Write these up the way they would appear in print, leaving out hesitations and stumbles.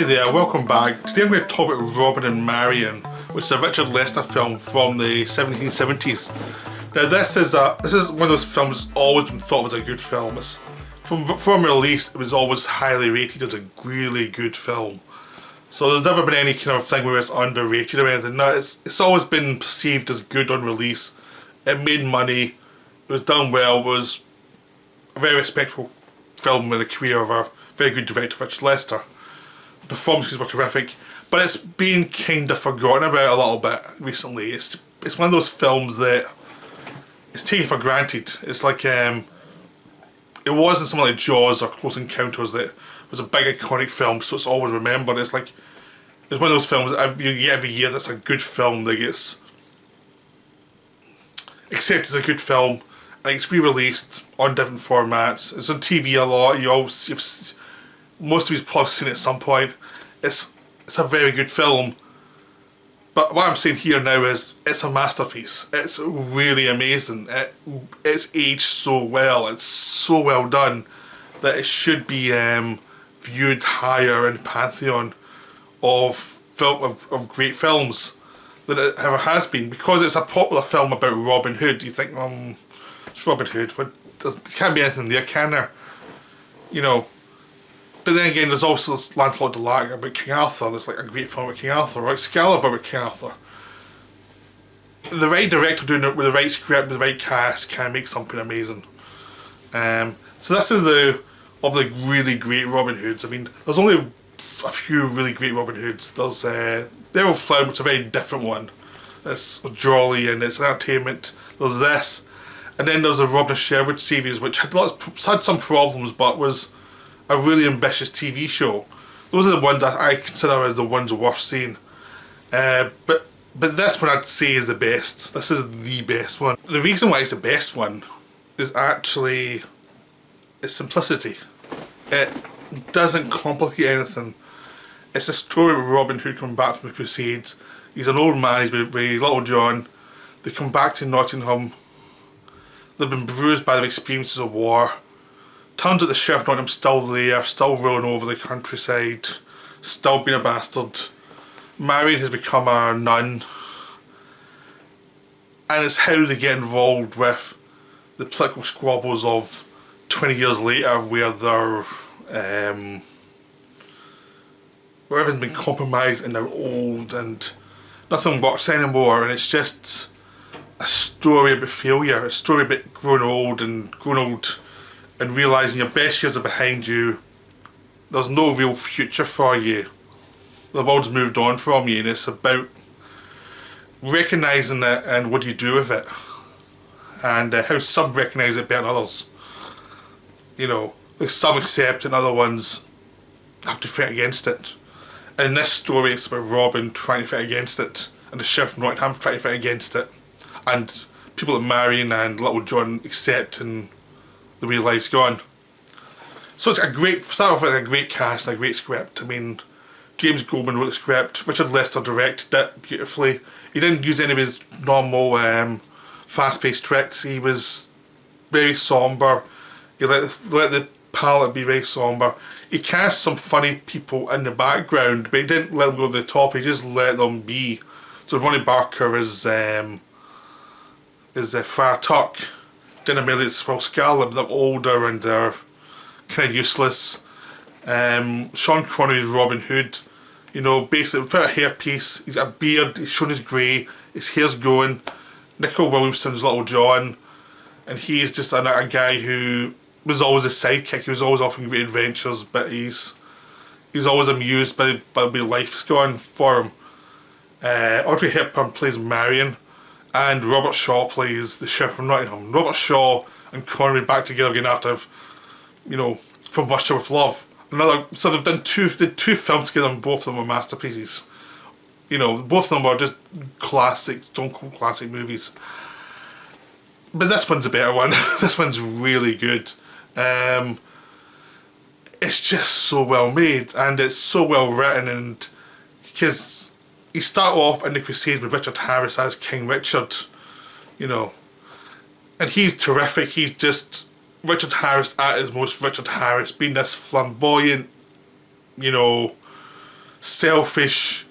there, welcome back. Today I'm going to talk about Robin and Marian, which is a Richard Lester film from the 1770s. Now this is one of those films that's always been thought of as a good film. From release, it was always highly rated as a really good film. So there's never been any kind of thing where it's underrated or anything. No, it's always been perceived as good on release. It made money, it was done well, it was a very respectable film in the career of a very good director, Richard Lester. The performances were terrific, but it's been kind of forgotten about a little bit recently. It's one of those films that it's taken for granted. It's like it wasn't something like Jaws or Close Encounters that was a big iconic film, so it's always remembered. It's one of those films that you get every year that's a good film that gets accepted as a good film, and it's re-released on different formats. It's on TV a lot. Most of you've probably seen it at some point. It's a very good film, but what I'm saying here now is it's a masterpiece. It's really amazing. It's aged so well. It's so well done that it should be viewed higher in the pantheon of great films than it ever has been, because it's a popular film about Robin Hood. You think, it's Robin Hood. There can't be anything there, can there? You know. But then again, there's also this Lancelot de Lac about King Arthur. There's like a great film about King Arthur, or Excalibur about King Arthur. The right director doing it with the right script, with the right cast, can make something amazing. So this is of the really great Robin Hoods. I mean, there's only a few really great Robin Hoods. There's They're All Flown, which is a very different one. It's jolly and it's an entertainment. There's this, and then there's the Robin of Sherwood series, which had some problems, but was a really ambitious TV show. Those are the ones that I consider as the ones worth seeing. But this one I'd say is the best. This is the best one. The reason why it's the best one is actually its simplicity. It doesn't complicate anything. It's a story of Robin Hood coming back from the Crusades. He's an old man, he's with Little John. They come back to Nottingham. They've been bruised by their experiences of war. Turns out the Sheriff of Nottingham's still there, still rolling over the countryside, still being a bastard. Marian has become a nun. And it's how they get involved with the political squabbles of 20 years later, where everything's been compromised and they're old and nothing works anymore, and it's just a story about failure, a story about growing old and realising your best years are behind you. There's no real future for you. The world's moved on from you, and it's about recognising it and what do you do with it, and how some recognise it better than others. You know, like some accept and other ones have to fight against it. And in this story, it's about Robin trying to fight against it, and the Sheriff of Nottingham trying to fight against it, and people like Marian and Little John accepting the way life's gone. So it's start off with a great cast and a great script. I mean, James Goldman wrote the script, Richard Lester directed it beautifully. He didn't use any of his normal fast-paced tricks. He was very sombre. He let the palette be very sombre. He cast some funny people in the background, but he didn't let them go to the top, he just let them be. So Ronnie Barker is Friar Tuck. Dinner Millie's Will Scarlet, they're older and they're kind of useless. Sean Connery's Robin Hood, you know, basically without a hairpiece, he's got a beard, he's shown his grey, his hair's going. Nicola Williamson's Little John, and he's just a guy who was always a sidekick. He was always off on great adventures, but he's always amused by the way life's gone for him. Audrey Hepburn plays Marian, and Robert Shaw plays the Sheriff of Nottingham. Robert Shaw and Connery back together again after, you know, From Russia with Love. So they've done two films together, and both of them are masterpieces. You know, both of them are just classic, stone cold classic movies. But this one's a better one. This one's really good. It's just so well made, and it's so well written, and because you start off in the Crusades with Richard Harris as King Richard, you know, and he's terrific. He's just Richard Harris at his most Richard Harris, being this flamboyant, you know, selfish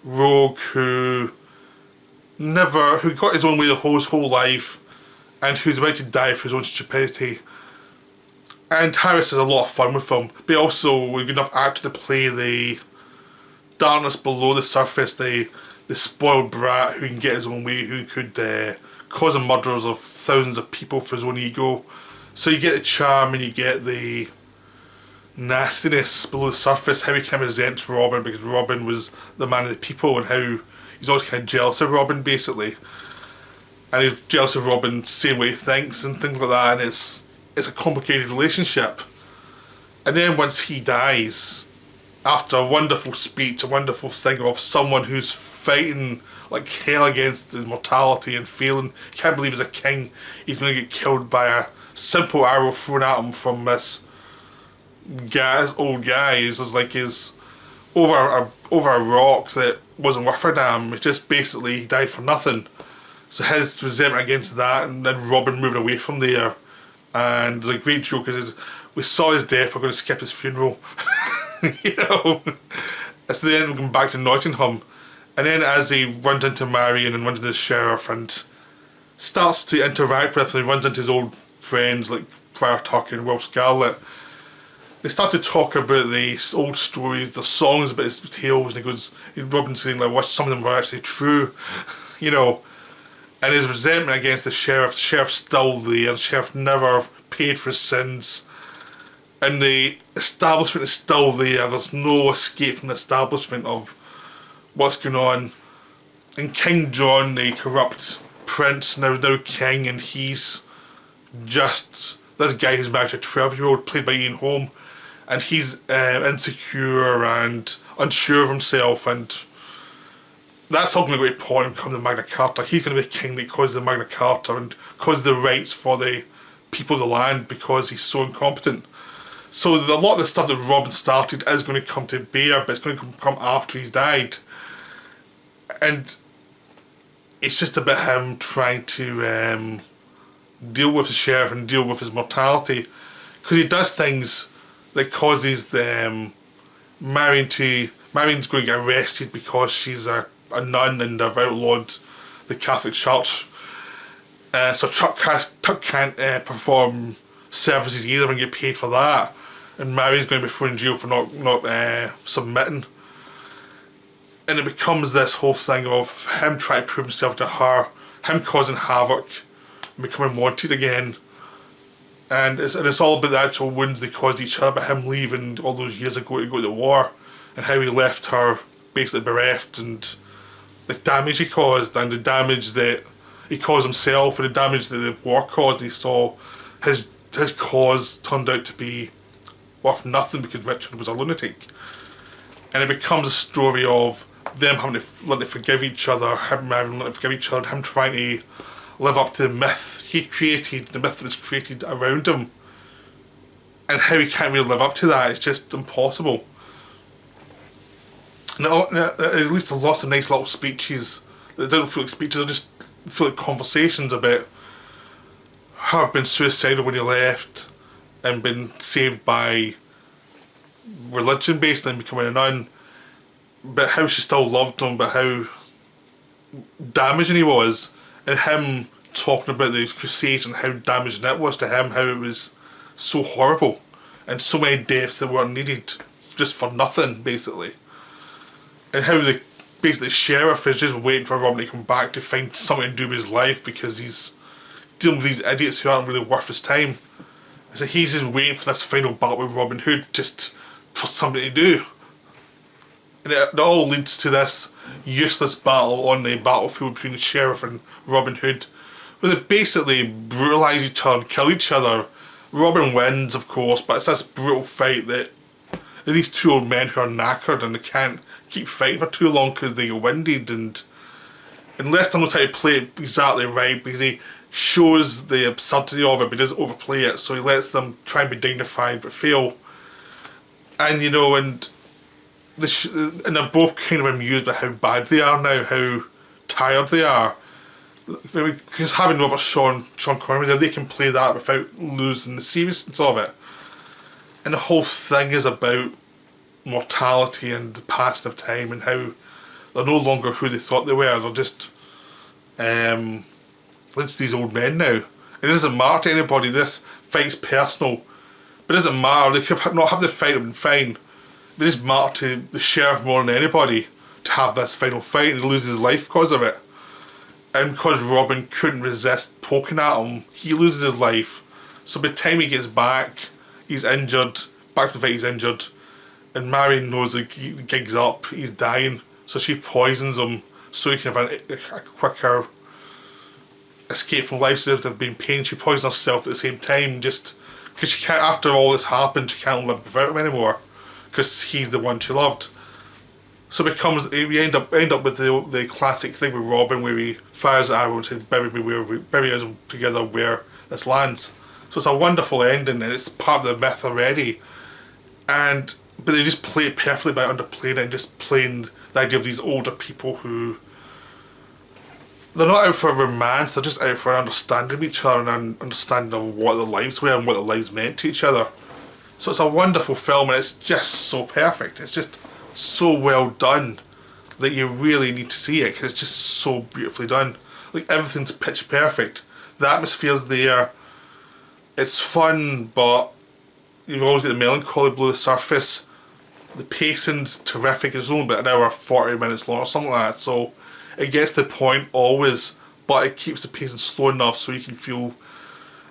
rogue who got his own way the whole life, and who's about to die for his own stupidity. And Harris has a lot of fun with him, but also a good enough actor to play the darkness below the surface, the spoiled brat who can get his own way, who could cause the murders of thousands of people for his own ego. So you get the charm and you get the nastiness below the surface, how he kind of resents Robin because Robin was the man of the people, and how he's always kind of jealous of Robin basically. And he's jealous of Robin saying what he thinks and things like that, and it's a complicated relationship. And then once he dies, after a wonderful speech, a wonderful thing of someone who's fighting like hell against his mortality and feeling, can't believe as a king he's going to get killed by a simple arrow thrown at him from this old guy is like his over a rock that wasn't worth a damn. It just basically died for nothing. So his resentment against that, and then Robin moving away from there. And there's a great joke is we saw his death, we're going to skip his funeral. You know, it's the end. We're going back to Nottingham, and then as he runs into Marian and runs into the sheriff and starts to interact with him, he runs into his old friends like Friar Tuck and Will Scarlet. They start to talk about the old stories, the songs about his tales, and Robin's saying like, "What some of them were actually true," you know. And his resentment against the sheriff's still there. The sheriff never paid for his sins. And the establishment is still there. There's no escape from the establishment of what's going on. And King John, the corrupt prince, now king, and he's just this guy who's married to a 12-year-old played by Ian Holm, and he's insecure and unsure of himself, and that's all going to go to pot and become the Magna Carta. He's going to be the king that causes the Magna Carta and causes the rights for the people of the land because he's so incompetent. So a lot of the stuff that Robin started is going to come to bear, but it's going to come after he's died. And it's just about him trying to deal with the sheriff and deal with his mortality. Because he does things that causes Marian's going to get arrested because she's a nun and they've outlawed the Catholic Church. So Tuck can't perform services either and get paid for that. And Marian's going to be thrown in jail for not submitting. And it becomes this whole thing of him trying to prove himself to her, him causing havoc, and becoming wanted again. And it's all about the actual wounds they caused each other, but him leaving all those years ago to go to the war, and how he left her basically bereft, and the damage he caused, and the damage that he caused himself, and the damage that the war caused. He saw his cause turned out to be worth nothing because Richard was a lunatic. And it becomes a story of them having to learn to forgive each other, him having to forgive each other, him trying to live up to the myth he created, the myth that was created around him, and how he can't really live up to that. It's just impossible. Now, at least there's lots of nice little speeches that don't feel like speeches, they just feel like conversations about her being suicidal when he left and been saved by religion basically and becoming a nun, but how she still loved him, but how damaging he was, and him talking about the Crusades and how damaging it was to him, how it was so horrible and so many deaths that weren't needed just for nothing basically, and how the sheriff is just waiting for Robin to come back to find something to do with his life because he's dealing with these idiots who aren't really worth his time. So he's just waiting for this final battle with Robin Hood just for somebody to do. And it all leads to this useless battle on the battlefield between the sheriff and Robin Hood, where they basically brutalise each other and kill each other. Robin wins, of course, but it's this brutal fight that these two old men who are knackered and they can't keep fighting for too long because they get winded, and Lester knows how to play it exactly right because he shows the absurdity of it but he doesn't overplay it, so he lets them try and be dignified but fail. And you know, and they're both kind of amused by how bad they are now, how tired they are. Because having Sean Connery there, they can play that without losing the seriousness of it. And the whole thing is about mortality and the passing of time, and how they're no longer who they thought they were. They're just it's these old men now. It doesn't matter to anybody. This fight's personal, but it doesn't matter. They could not have the fight and been fine. It doesn't matter to the sheriff more than anybody to have this final fight, and he loses his life because of it. And because Robin couldn't resist poking at him, he loses his life. So by the time he gets back, he's injured. Back to the fight, he's injured. And Marian knows the gig's up, he's dying. So she poisons him so he can have a quicker escape from life. So instead of being in pain, she poisons herself at the same time, just because she can't, after all this happened, she can't live without him anymore. Because he's the one she loved. So it becomes, we end up with the classic thing with Robin, where he fires an arrow and says, bury us together where this lands. So it's a wonderful ending, and it's part of the myth already. But they just play it perfectly by underplaying it and just playing the idea of these older people who, they're not out for romance, they're just out for an understanding of each other and an understanding of what their lives were and what their lives meant to each other. So it's a wonderful film, and it's just so perfect. It's just so well done that you really need to see it, because it's just so beautifully done. Like, everything's pitch perfect. The atmosphere's there. It's fun, but you've always got the melancholy below the surface. The pacing's terrific. It's only about an hour 40 minutes long or something like that, so it gets to the point always, but it keeps the pacing slow enough so you can feel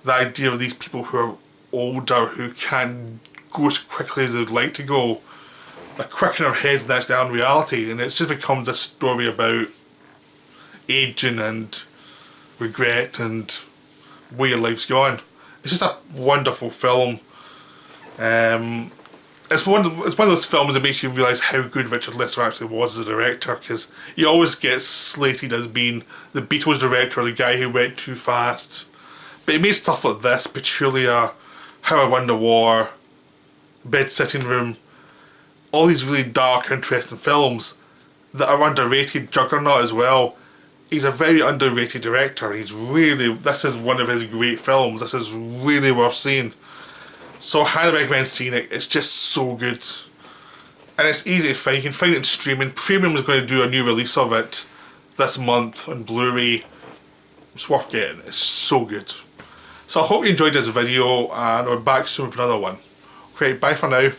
the idea of these people who are older, who can't go as quickly as they'd like to go. They're quick in their heads, and that's the unreality, and it just becomes a story about aging and regret and where your life's going. It's just a wonderful film. It's one of those films that makes you realise how good Richard Lester actually was as a director, because he always gets slated as being the Beatles director, the guy who went too fast. But he made stuff like this, Petulia, How I Won the War, Bed Sitting Room, all these really dark, interesting films that are underrated. Juggernaut as well. He's a very underrated director. This is one of his great films. This is really worth seeing. So I highly recommend seeing it. It's just so good. And it's easy to find. You can find it in streaming. Premium is going to do a new release of it this month on Blu-ray. It's worth getting. It's so good. So I hope you enjoyed this video, and I'll be back soon for another one. Okay, bye for now.